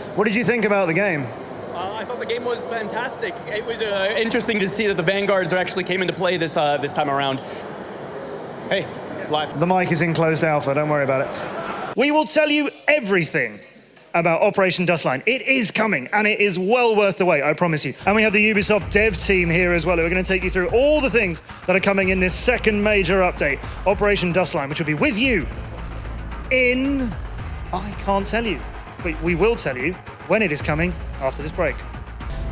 What did you think about the game? I thought the game was fantastic. It was interesting to see that the Vanguards actually came into play this time around. Hey, live. The mic is in closed alpha, don't worry about it. We will tell you everything about Operation Dustline. It is coming, and it is well worth the wait, I promise you. And we have the Ubisoft dev team here as well, who are going to take you through all the things that are coming in this second major update, Operation Dustline, which will be with you in... I can't tell you, but we will tell you when it is coming after this break.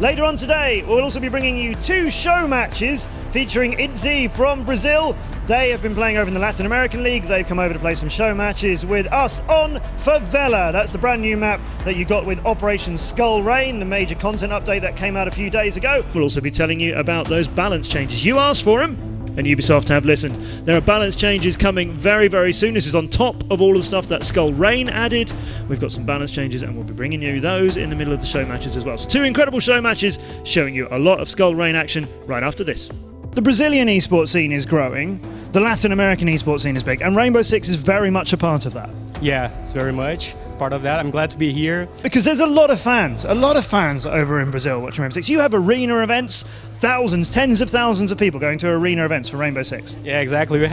Later on today, we'll also be bringing you 2 show matches featuring ITZY from Brazil. They have been playing over in the Latin American League. They've come over to play some show matches with us on Favela. That's the brand new map that you got with Operation Skull Rain, the major content update that came out a few days ago. We'll also be telling you about those balance changes. You asked for them, and Ubisoft have listened. There are balance changes coming very, very soon. This is on top of all of the stuff that Skull Rain added. We've got some balance changes, and we'll be bringing you those in the middle of the show matches as well. So 2 incredible show matches showing you a lot of Skull Rain action right after this. The Brazilian esports scene is growing, the Latin American esports scene is big, and Rainbow Six is very much a part of that. Yeah, it's very much part of that. I'm glad to be here. Because there's a lot of fans over in Brazil watching Rainbow Six. You have arena events, thousands, tens of thousands of people going to arena events for Rainbow Six. Yeah, exactly. We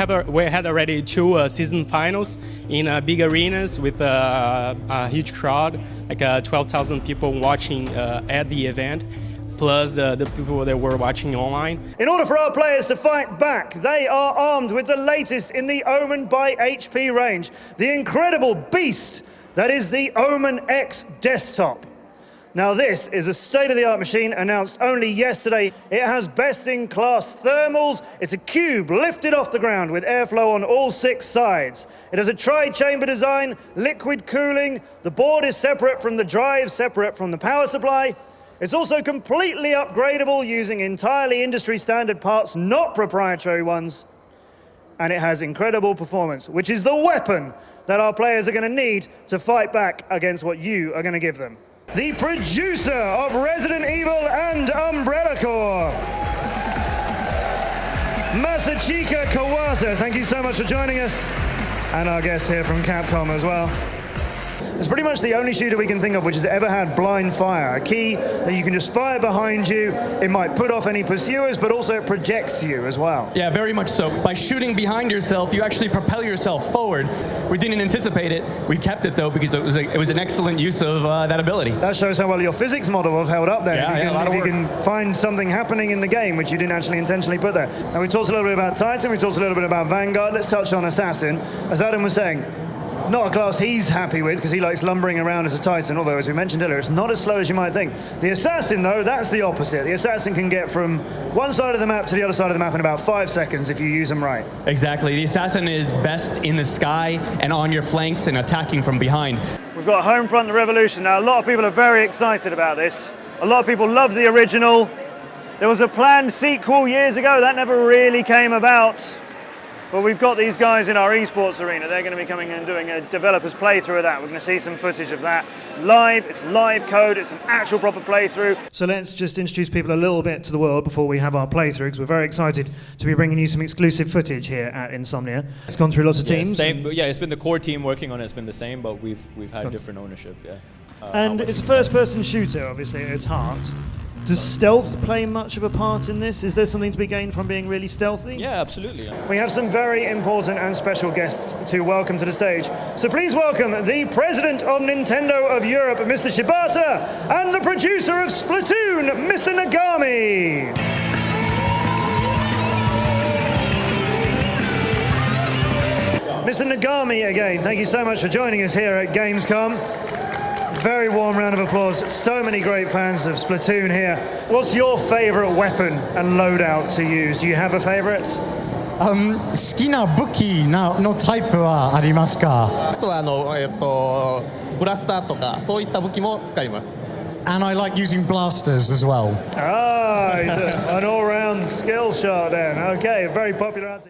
had already 2 season finals in big arenas with a huge crowd, like 12,000 people watching at the event, plus the people that were watching online. In order for our players to fight back, they are armed with the latest in the Omen by HP range, the incredible beast that is the Omen X desktop. Now this is a state-of-the-art machine announced only yesterday. It has best-in-class thermals. It's a cube lifted off the ground with airflow on all 6 sides. It has a tri-chamber design, liquid cooling. The board is separate from the drive, separate from the power supply. It's also completely upgradable using entirely industry-standard parts, not proprietary ones. And it has incredible performance, which is the weapon that our players are going to need to fight back against what you are going to give them. The producer of Resident Evil and Umbrella Corps, Masachika Kawata, thank you so much for joining us. And our guest here from Capcom as well. It's pretty much the only shooter we can think of which has ever had blind fire, a key that you can just fire behind you. It might put off any pursuers, but also it projects you as well. Yeah, very much so. By shooting behind yourself, you actually propel yourself forward. We didn't anticipate it. We kept it though because it was an excellent use of that ability. That shows how well your physics model have held up there. Yeah, a lot of work. You can find something happening in the game which you didn't actually intentionally put there. Now we talked a little bit about Titan, we talked a little bit about Vanguard. Let's touch on Assassin. As Adam was saying, not a class he's happy with because he likes lumbering around as a Titan, although as we mentioned earlier, it's not as slow as you might think. The Assassin though, that's the opposite. The Assassin can get from one side of the map to the other side of the map in about 5 seconds if you use them right. Exactly. The Assassin is best in the sky and on your flanks and attacking from behind. We've got Homefront the Revolution. Now a lot of people are very excited about this. A lot of people love the original. There was a planned sequel years ago, that never really came about. But we've got these guys in our esports arena. They're going to be coming and doing a developer's playthrough of that. We're going to see some footage of that live. It's live code. It's an actual proper playthrough. So let's just introduce people a little bit to the world before we have our playthrough, because we're very excited to be bringing you some exclusive footage here at Insomnia. It's gone through lots of teams. Same, yeah, it's been the core team working on it. It's been the same, but we've had different ownership. Yeah. And it's a first-person shooter, obviously, at its heart. Does stealth play much of a part in this? Is there something to be gained from being really stealthy? Yeah, absolutely. We have some very important and special guests to welcome to the stage. So please welcome the President of Nintendo of Europe, Mr. Shibata, and the producer of Splatoon, Mr. Nagami. Mr. Nagami again, thank you so much for joining us here at Gamescom. Very warm round of applause. So many great fans of Splatoon here. What's your favourite weapon and loadout to use? Do you have a favourite? 好きな武器のタイプはありますか？あとはブラスターとかそういった武器も使います。And I like using blasters as well. Ah, he's an all-round skill shot then. Okay, very popular answer.